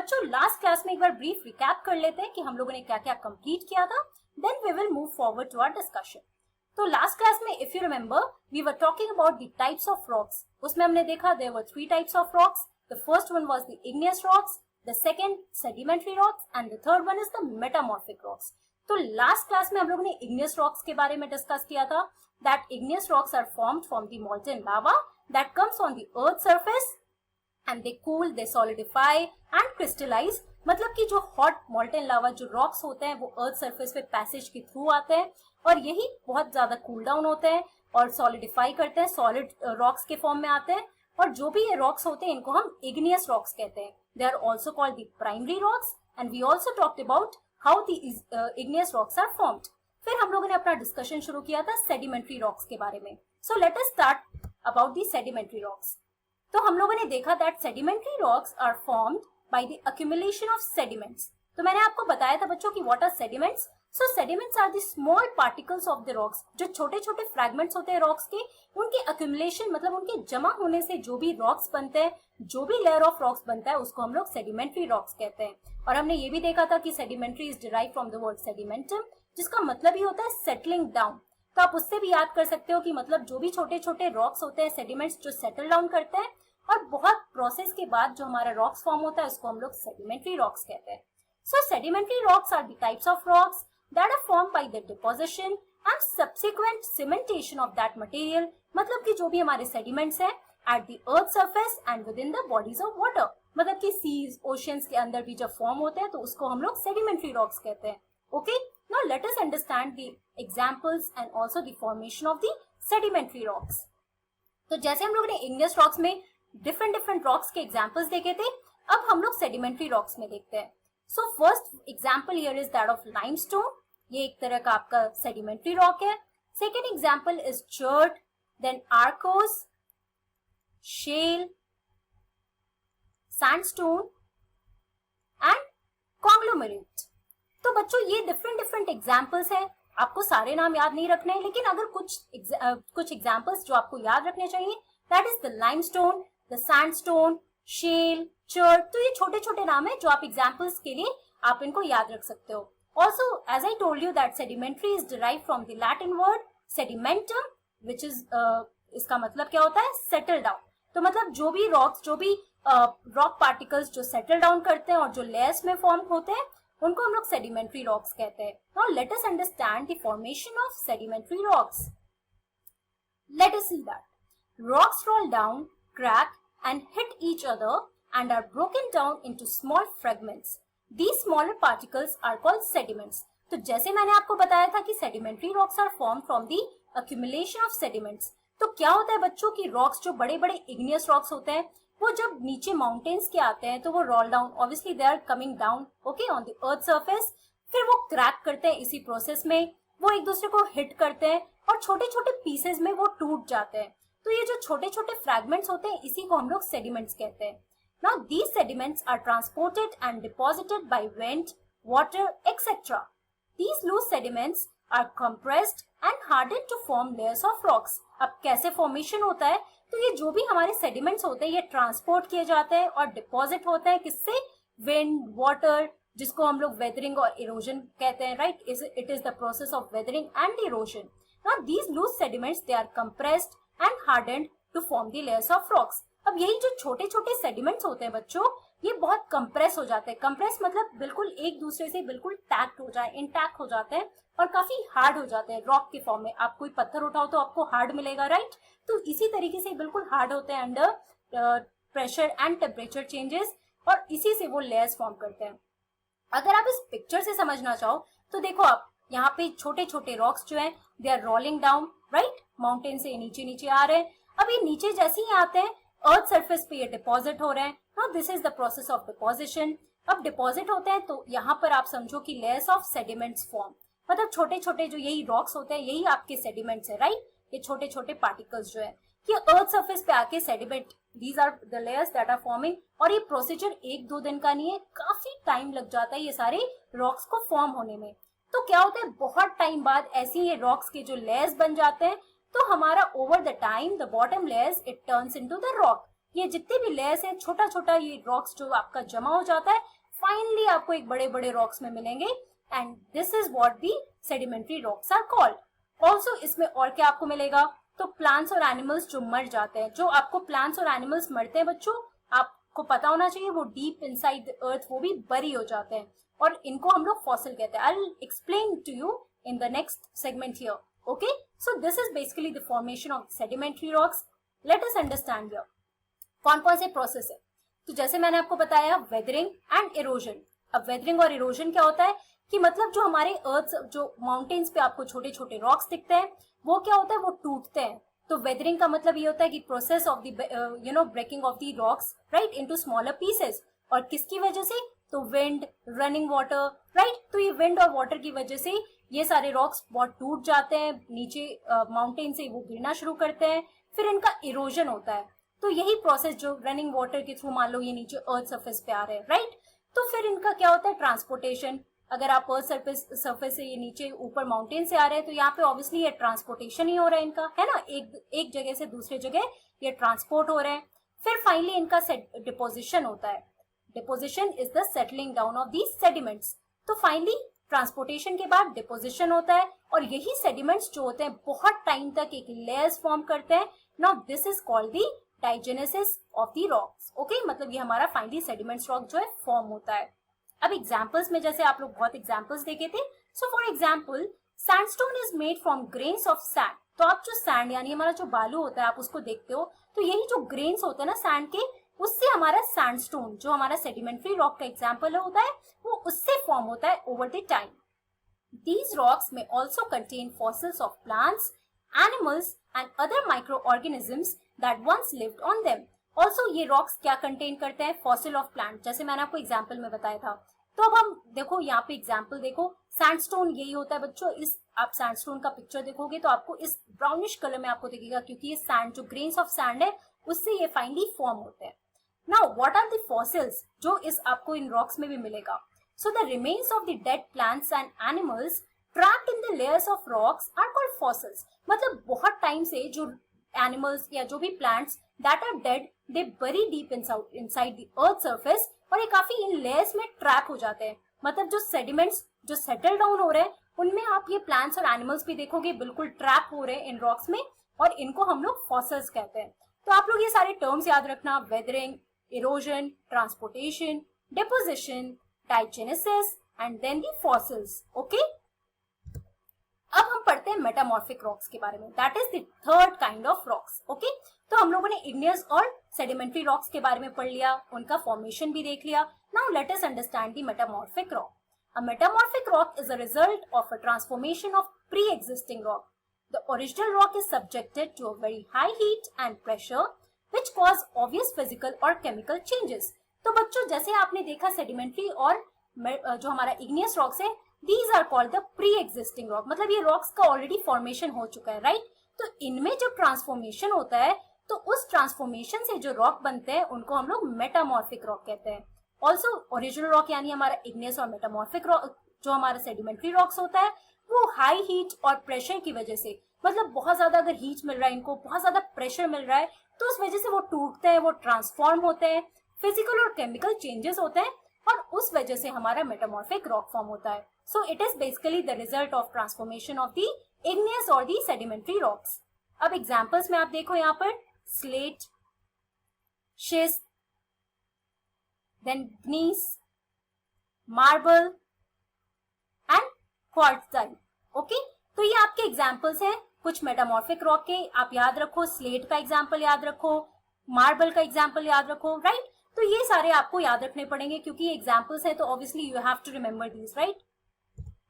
बच्चों last class में एक बार ब्रीफ रिकैप कर लेते हैं कि हम लोगों ने क्या क्या कंप्लीट किया था, then we will move forward to our discussion. तो लास्ट क्लास में if you remember we were talking about the types of rocks. उसमें हमने देखा there were 3 types of rocks. The first one was the igneous rocks, the second sedimentary rocks and the third one is the metamorphic rocks. तो last class में हम लोगों ने igneous rocks के बारे में डिस्कस किया था that igneous rocks are formed from the molten lava that comes on the earth surface and they cool, they solidify and crystallize। मतलब कि जो हॉट मोल्टन लावा जो रॉक्स होते हैं वो अर्थ सरफेस पे पैसेज के थ्रू आते हैं और यही बहुत ज्यादा कूल डाउन होते हैं और सॉलिडिफाई करते हैं, सॉलिड रॉक्स के फॉर्म में आते हैं। और जो भी ये रॉक्स होते हैं इनको हम इग्नियस रॉक्स कहते हैं। They are also called the primary rocks and we also talked about how the igneous rocks are formed. फिर हम लोगों ने अपना डिस्कशन शुरू किया था सेडिमेंट्री रॉक्स के बारे में। So let us start about the sedimentary rocks. तो हम लोगों ने देखा that sedimentary rocks are formed by the accumulation of sediments. तो मैंने आपको बताया था बच्चों कि what are sediments. So sediments are the small particles of the rocks. जो छोटे छोटे फ्रैगमेंट्स होते हैं रॉक्स के, उनके अक्यूमुलेशन मतलब उनके जमा होने से जो भी रॉक्स बनते हैं, जो भी लेयर ऑफ रॉक्स बनता है उसको हम लोग सेडिमेंट्री रॉक्स कहते हैं। और हमने ये भी देखा था कि sedimentary is derived from the word sedimentum, जिसका मतलब ही होता है सेटलिंग डाउन। तो आप उससे भी याद कर सकते हो कि मतलब जो भी छोटे छोटे रॉक्स होते हैं, सेडिमेंट्स जो सेटल डाउन करते हैं और बहुत प्रोसेस के बाद जो हमारा रॉक्स फॉर्म होता है उसको हम लोग सेडिमेंट्री रॉक्स कहते हैं। So sedimentary rocks are the types of rocks that are formed by the deposition and subsequent cementation of that material. मतलब कि जो भी हमारे सेडिमेंट्स हैं at the earth surface and within the bodies of water, मतलब कि seize oceans के अंदर भी जब फॉर्म होते हैं तो उसको हम लोग सेडिमेंट्री रॉक्स कहते हैं। Okay, now let us understand the examples and also the formation of the sedimentary rocks. तो जैसे हम लोग ने इग्नियस रॉक्स में डिफरेंट रॉक्स के एग्जांपल्स देखे थे, अब हम लोग सेडिमेंट्री रॉक्स में देखते हैं। So first example here is that of limestone. ये एक तरह का आपका सेडिमेंट्री रॉक है। Second example is chert, then arkose, shale, sandstone and conglomerate. तो बच्चों ये डिफरेंट एग्जांपल्स हैं। आपको सारे नाम याद नहीं रखने हैं, लेकिन अगर कुछ एग्जांपल्स जो आपको याद रखने चाहिए, that is the limestone, the sandstone, shale, chert. तो ये छोटे छोटे नाम है जो आप एग्जांपल्स के लिए आप इनको याद रख सकते हो। Also, as I told you that sedimentary is derived from the Latin word sedimentum, which is इसका मतलब क्या होता है? Settle down। तो मतलब जो भी रॉक्स, जो भी रॉक पार्टिकल्स जो सेटल डाउन करते हैं और जो लेयर्स में फॉर्म होते हैं उनको हम लोग सेडिमेंट्री रॉक्स कहते हैं। Now let us understand the formation of sedimentary rocks. Let us see that rocks roll down, crack and hit each other and are broken down into small fragments. These smaller particles are called sediments. तो जैसे मैंने आपको बताया था कि sedimentary rocks are formed from the accumulation of sediments। तो क्या होता है बच्चों की रॉक्स जो बड़े बड़े igneous rocks होते हैं वो जब नीचे माउंटेन्स के आते हैं तो वो roll down, obviously they are coming down okay on the earth surface. फिर वो क्रैक करते हैं, इसी प्रोसेस में वो एक दूसरे को हिट करते हैं और छोटे छोटे पीसेस में वो टूट जाते हैं। तो ये जो छोटे छोटे फ्रैगमेंट्स होते हैं इसी को हम लोग सेडिमेंट्स कहते हैं। Now these sediments are transported and deposited by wind, water, etc. These loose sediments are compressed and hardened to form layers of rocks. अब कैसे फॉर्मेशन होता है? तो ये जो भी हमारे सेडिमेंट्स होते हैं ये ट्रांसपोर्ट किए जाते हैं और डिपॉजिट होते हैं किससे? विंड, वाटर, जिसको हम लोग वेदरिंग और इरोजन कहते हैं, right? It is the process of weathering and erosion. Now these loose sediments they are compressed and hardened to form the layers of rocks. अब यही जो छोटे छोटे सेडिमेंट्स होते हैं बच्चों ये बहुत कंप्रेस हो जाते हैं। कंप्रेस मतलब बिल्कुल एक दूसरे से बिल्कुल टैक्ट हो जाए, इंटैक्ट हो जाते हैं और काफी हार्ड हो जाते हैं रॉक के फॉर्म में। आप कोई पत्थर उठाओ तो आपको हार्ड मिलेगा, राइट? तो इसी तरीके से बिल्कुल हार्ड होते हैं under pressure and temperature changes और इसी से वो लेयर्स फॉर्म करते हैं। अगर आप इस पिक्चर से समझना चाहो तो देखो आप यहाँ पे छोटे छोटे रॉक्स जो हैं they are rolling down, right? Mountain से नीचे नीचे आ रहे हैं। अब ये नीचे जैसे ही आते हैं अर्थ सरफेस पे ये डिपॉजिट हो रहे हैं। Now this is the process of deposition. अब डिपॉजिट होते हैं तो यहाँ पर आप समझो कि लेयर्स ऑफ सेडिमेंट्स फॉर्म, मतलब छोटे छोटे जो यही रॉक्स होते हैं यही आपके सेडिमेंट्स है, राइट? ये छोटे छोटे पार्टिकल्स जो है कि अर्थ सरफेस पे आके sediment, these are the layers that are forming. और ये प्रोसीजर 1-2 दिन का नहीं है, काफी टाइम लग जाता है ये सारे रॉक्स को फॉर्म होने में। तो क्या होता है बहुत टाइम बाद ऐसे ये रॉक्स के जो लेयर्स बन जाते हैं तो हमारा over the time the bottom layers it turns into the rock. ये जितने भी लेयर्स हैं, छोटा छोटा ये रॉक्स जो आपका जमा हो जाता है, फाइनली आपको एक बड़े बड़े रॉक्स में मिलेंगे, and this is what the sedimentary rocks are called. Also इसमें और क्या आपको मिलेगा, तो प्लांट्स और एनिमल्स जो मर जाते हैं, जो आपको प्लांट्स और एनिमल्स मरते हैं बच्चों, आपको पता होना चाहिए वो डीप इनसाइड द अर्थ वो भी बरी हो जाते हैं, और इनको हम लोग फॉसिल कहते हैं। I will explain to you in the next segment here. Okay, so this is basically the formation of sedimentary rocks. Let us understand here कौन कौन से प्रोसेस है। तो जैसे मैंने आपको बताया, वेदरिंग एंड इरोजन। अब वेदरिंग और इरोजन क्या होता है कि मतलब जो हमारे अर्थ, जो माउंटेन्स पे आपको छोटे छोटे रॉक्स दिखते हैं, वो क्या होता है, वो टूटते हैं। तो वेदरिंग का मतलब ये होता है कि process of the breaking of the rocks right into smaller pieces. और किसकी वजह से, तो विंड, रनिंग वाटर, राइट। तो ये विंड और वाटर की वजह से ये सारे रॉक्स बहुत टूट जाते हैं, नीचे माउंटेन से वो गिरना शुरू करते हैं, फिर इनका इरोजन होता है। तो यही प्रोसेस जो रनिंग वाटर के थ्रू, मान लो ये नीचे अर्थ सरफेस पे आ रहे हैं, राइट। तो फिर इनका क्या होता है, ट्रांसपोर्टेशन। अगर आप अर्थ सरफेस से ये नीचे ऊपर माउंटेन से आ रहे हैं, तो यहाँ पे ऑब्वियसली ये ट्रांसपोर्टेशन ही हो रहा है इनका, है ना, एक जगह से दूसरे जगह ये ट्रांसपोर्ट हो रहे हैं। फिर फाइनली इनका डिपोजिशन होता है। Deposition is the settling down of these sediments. तो फाइनली ट्रांसपोर्टेशन के बाद डिपोजिशन होता है, और यही सेडिमेंट्स जो होते हैं बहुत टाइम तक एक लेयर्स फॉर्म करते हैं। Now this is called the diagenesis of the rocks. Okay, मतलब ये हमारा फाइनली सेडिमेंट्स रॉक जो है फॉर्म होता है। अब एग्जांपल्स में जैसे आप लोग बहुत एग्जांपल्स देखे थे, so for example sandstone is made from grains of sand. तो आप जो सैंड यानी हमारा जो बालू होता है, आप उसको देखते हो, तो यही जो ग्रेन्स होते हैं ना सैंड के, उससे हमारा सैंडस्टोन जो हमारा सेडिमेंट्री रॉक का एग्जांपल होता है, वो उससे फॉर्म होता है over the time. These rocks may also contain fossils of plants, animals and other microorganisms that once lived on them. Also ये rocks क्या contain करते हैं, fossil of plant, जैसे मैंने आपको example में बताया था। तो अब हम देखो यहाँ पे example देखो, sandstone यही होता है बच्चों। इस आप sandstone का picture देखोगे तो आपको इस brownish color में आपको दिखेगा, क्योंकि ये sand जो grains of sand है उससे ये finally form होते हैं। Now what are the fossils जो इस आपको इन rocks में भी मिलेगा? So the remains of the dead plants and animals trapped in the layers of rocks are called fossils. मतलब बहुत टाइम से जो animals या जो भी plants that are dead, they bury deep inside the earth surface, और ये काफी इन layers में trap हो जाते हैं। मतलब जो sediments जो settle down हो रहे हैं, उनमें आप ये plants और animals भी देखोगे बिल्कुल trap हो रहे हैं इन rocks में, और इनको हम लोग fossils कहते हैं। तो आप लोग ये सारे terms याद रखना, weathering, erosion, transportation, deposition, diagenesis and then the fossils. Okay, अब हम पढ़ते हैं मेटामॉर्फिक रॉक्स के बारे में, that is the third kind of rocks. Okay, तो हम लोगों ने इग्नियस और सेडिमेंट्री रॉक्स के बारे में पढ़ लिया, उनका फॉर्मेशन भी देख लिया। Now let us understand the metamorphic rock. A metamorphic rock is a result of a transformation of pre existing rock. The original rock is subjected to a very high heat and pressure which cause obvious physical और chemical changes. तो बच्चों जैसे आपने देखा sedimentary और जो हमारा igneous rocks है, these are called the pre existing rock. मतलब ये रॉक्स का ऑलरेडी फॉर्मेशन हो चुका है, राइट। तो इनमें जब ट्रांसफॉर्मेशन होता है, तो उस ट्रांसफॉर्मेशन से जो रॉक बनते हैं उनको हम लोग मेटामॉर्फिक रॉक कहते हैं। ऑल्सो ओरिजिनल रॉक यानी हमारा इग्नियस और मेटामॉर्फिक रॉक जो हमारा सेडिमेंट्री रॉक्स होता है, वो हाई हीट और प्रेशर की वजह से, मतलब बहुत ज्यादा अगर हीट मिल रहा है इनको, बहुत ज्यादा प्रेशर मिल रहा है, तो उस वजह से वो टूटते हैं, वो ट्रांसफॉर्म होते हैं, फिजिकल और केमिकल चेंजेस होते हैं, और उस वजह से हमारा मेटामॉर्फिक रॉक फॉर्म होता है। So it is basically the result of transformation of the igneous और द सेडिमेंट्री रॉक्स। अब एग्जांपल्स में आप देखो यहाँ पर slate, schist, then gneiss, marble and quartzite. Okay, तो ये आपके एग्जांपल्स हैं कुछ मेटामॉर्फिक रॉक के। आप याद रखो, स्लेट का एग्जांपल याद रखो, मार्बल का एग्जांपल याद रखो, राइट। तो ये सारे आपको याद रखने पड़ेंगे क्योंकि ये एग्जांपल्स हैं, तो obviously you have to remember this, right.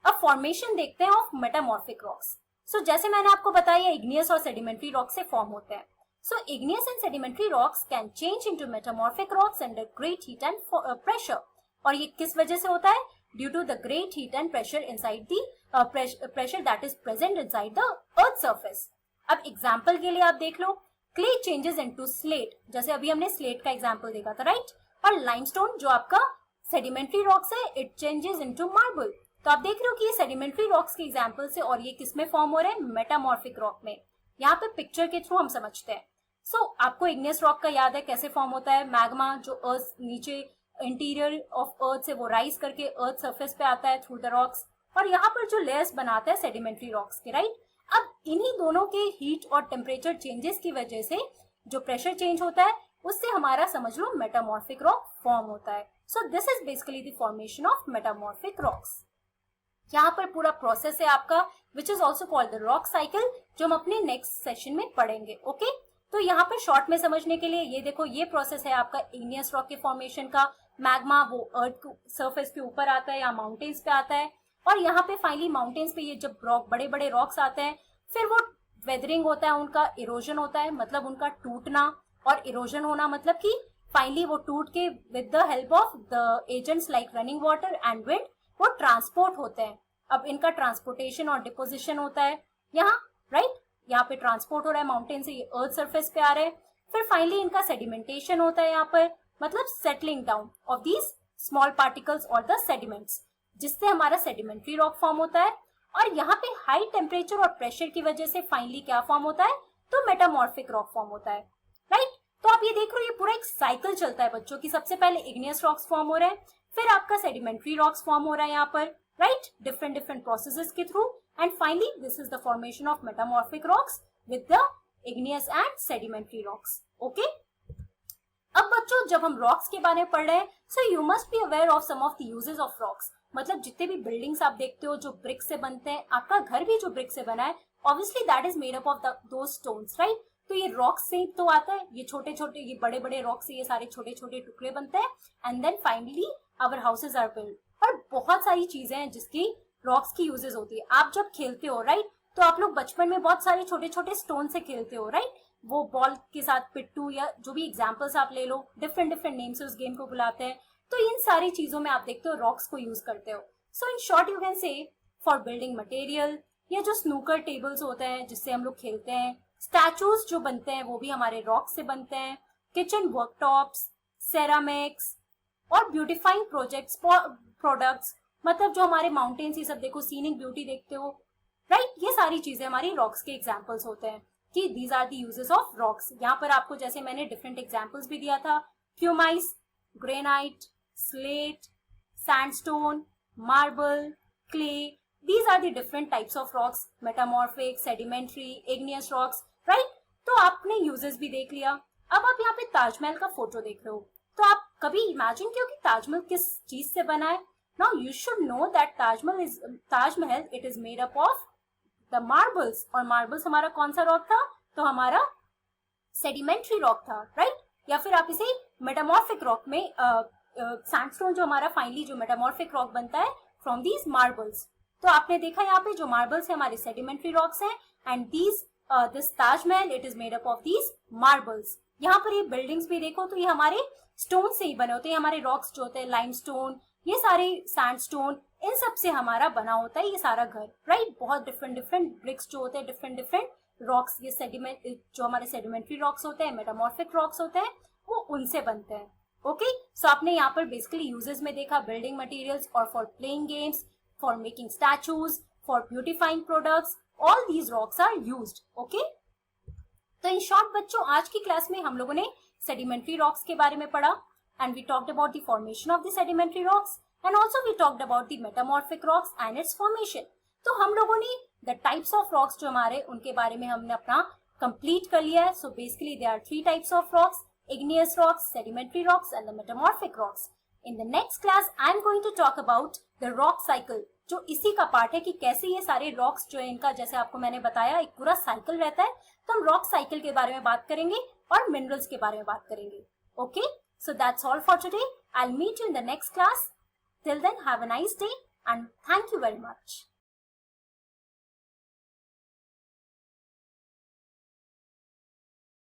अब फॉर्मेशन देखते हैं ऑफ मेटामॉर्फिक रॉक्स। सो जैसे मैंने आपको बताया, इग्नियस और सेडिमेंट्री रॉक से फॉर्म होते हैं। So igneous and sedimentary rocks can change into metamorphic rocks under great heat and pressure. और ये किस वजह से होता है? Due to the great heat and pressure inside the pressure that is present inside the earth surface. अब example के लिए आप देख लो, क्ले चेंजेस इनटू स्लेट, जैसे अभी हमने स्लेट का एग्जांपल देखा था, राइट। और लाइमस्टोन जो आपका सेडिमेंट्री रॉक्स है, इट चेंजेस इनटू मार्बल। तो आप देख रहे हो कि ये सेडिमेंट्री रॉक्स के एग्जांपल से, और ये किस में फॉर्म हो रहे हैं? मेटामॉर्फिक रॉक में। यहाँ पे पिक्चर के थ्रू हम समझते हैं। सो आपको इग्नियस रॉक का याद है कैसे फॉर्म होता है, मैग्मा जो अर्थ नीचे इंटीरियर ऑफ अर्थ से वो राइज करके अर्थ सरफेस पे आता है थ्रू द रॉक्स, और यहाँ पर जो लेयर्स बनाता है सेडिमेंट्री रॉक्स के, राइट। अब इन्हीं दोनों के हीट और टेम्परेचर चेंजेस की वजह से जो प्रेशर चेंज होता है उससे हमारा समझ लो मेटामॉर्फिक रॉक फॉर्म होता है। सो this is basically the formation of metamorphic rocks. यहाँ पर पूरा प्रोसेस है आपका which is also called the rock cycle, जो हम अपने नेक्स्ट सेशन में पढ़ेंगे। ओके तो यहाँ पर शॉर्ट में समझने के लिए ये देखो, ये प्रोसेस है आपका इग्नियस रॉक के फॉर्मेशन का। मैग्मा वो अर्थ सरफेस के ऊपर आता है या माउंटेन्स पे आता है, और यहाँ पे फाइनली माउंटेन्स पे ये जब रॉक बड़े बड़े रॉक्स आते हैं फिर वो वेदरिंग होता है, उनका इरोजन होता है, मतलब उनका टूटना, और इरोजन होना मतलब कि फाइनली वो टूट के with the help of the agents like running water and wind वो ट्रांसपोर्ट होते हैं। अब इनका ट्रांसपोर्टेशन और डिपोजिशन होता है यहाँ, राइट। यहाँ पे ट्रांसपोर्ट हो रहा है माउंटेन से, ये अर्थ सरफेस पे आ रहे हैं, फिर फाइनली इनका सेडिमेंटेशन होता है यहाँ पर, मतलब settling down of these small particles और द सेडिमेंट्स, जिससे हमारा सेडिमेंट्री रॉक फॉर्म होता है। और यहाँ पे हाई टेम्परेचर और प्रेशर की वजह से फाइनली क्या फॉर्म होता है, तो मेटामॉर्फिक रॉक फॉर्म होता है, राइट। तो आप ये देख रहे हो ये पूरा एक साइकिल चलता है बच्चों की, सबसे पहले इग्नियस रॉक्स फॉर्म हो रहे हैं, फिर आपका सेडिमेंट्री रॉक्स फॉर्म हो रहा है यहाँ पर, राइट, डिफरेंट डिफरेंट प्रोसेसेस के through, and finally this is the formation of metamorphic rocks with the igneous and sedimentary rocks. Okay अब बच्चों जब हम रॉक्स के बारे में पढ़ रहे हैं, so you must be aware of some of the uses of rocks. मतलब जितने भी बिल्डिंग्स आप देखते हो जो ब्रिक से बनते हैं, आपका घर भी जो ब्रिक से बना है, obviously that is made up of those stones, right. तो ये रॉक से तो आता है, ये छोटे छोटे ये बड़े बड़े रॉक से ये सारे छोटे छोटे टुकड़े बनते हैं, and then finally our houses are build. और बहुत सारी चीजें हैं जिसकी रॉक्स की यूजेस होती है। आप जब खेलते हो, राइट, तो आप लोग बचपन में बहुत सारे छोटे छोटे स्टोन से खेलते हो, राइट, वो बॉल के साथ पिट्टू या जो भी एग्जाम्पल्स आप ले लो, डिफरेंट डिफरेंट नेम से उस गेम को बुलाते हैं। तो इन सारी चीजों में आप देखते हो रॉक्स को यूज करते हो। So in short you can say for building material, या जो स्नूकर टेबल्स होते हैं जिससे हम लोग खेलते हैं, स्टैचूज जो बनते हैं वो भी हमारे रॉक से बनते हैं, किचन वर्कटॉप्स, सेरामिक्स और ब्यूटिफाइंग प्रोडक्ट्स, मतलब जो हमारे माउंटेन्स ये सब देखो, सीनिक ब्यूटी देखते हो, राइट, ये सारी चीजें हमारी रॉक्स के एग्जाम्पल्स होते हैं कि these are the uses of rocks. यहाँ पर आपको जैसे मैंने डिफरेंट एग्जाम्पल्स भी दिया था, क्यूमाइस, granite, slate, sandstone, marble, clay, these are the different types of rocks, metamorphic, sedimentary, igneous rocks, right? तो आपने यूजेस भी देख लिया। अब आप यहाँ पे ताजमहल का फोटो देख रहे हो, तो आप कभी इमेजिन किया कि ताजमहल किस चीज से बना है? Now you should know that Taj Mahal it is made up of the marbles, और मार्बल्स हमारा कौन सा रॉक था? तो हमारा सेडिमेंट्री रॉक था, राइट? या फिर आप इसे मेटामॉर्फिक रॉक में सैंडस्टोन जो हमारा फाइनली जो मेटामॉर्फिक रॉक बनता है फ्रॉम दीज मार्बल्स। तो आपने देखा यहाँ पे जो मार्बल्स है हमारे सेडिमेंट्री रॉक्स हैं, and this Taj Mahal it is made up of these marbles. यहाँ पर ये बिल्डिंग्स भी देखो तो ये हमारे स्टोन से ही बने होते हैं, हमारे रॉक्स जो होते हैं लाइमस्टोन, ये सारे सैंडस्टोन, इन सब से हमारा बना होता है ये सारा घर, राइट। बहुत डिफरेंट डिफरेंट ब्रिक्स जो होते हैं, डिफरेंट डिफरेंट रॉक्स, ये सेडिमेंट जो हमारे सेडिमेंट्री रॉक्स होते हैं, मेटामॉर्फिक रॉक्स होते हैं, वो उनसे बनते हैं। ओके सो आपने यहाँ पर बेसिकली यूजेस में देखा बिल्डिंग मटेरियल्स और for playing games, for making statues, for beautifying products, all these rocks are used, okay? तो in short बच्चों आज की क्लास में हम लोगों ने sedimentary rocks के बारे में पढ़ा, and we talked about the formation of the sedimentary rocks, and also we talked about the metamorphic rocks and its formation. तो हम लोगों ने the types of rocks जो हमारे उनके बारे में हमने अपना complete कर लिया है। So basically there are 3 types of rocks: igneous rocks, sedimentary rocks, and the metamorphic rocks. In the next class, I am going to talk about the rock cycle, जो इसी का पार्ट है कि कैसे ये सारे रॉक्स जो है इनका, जैसे आपको मैंने बताया, एक पूरा साइकिल रहता है। तो हम रॉक साइकिल के बारे में बात करेंगे और मिनरल्स के बारे में बात करेंगे। Okay so that's all for today. I will meet you in the next class. Till then have a nice day and thank you very much.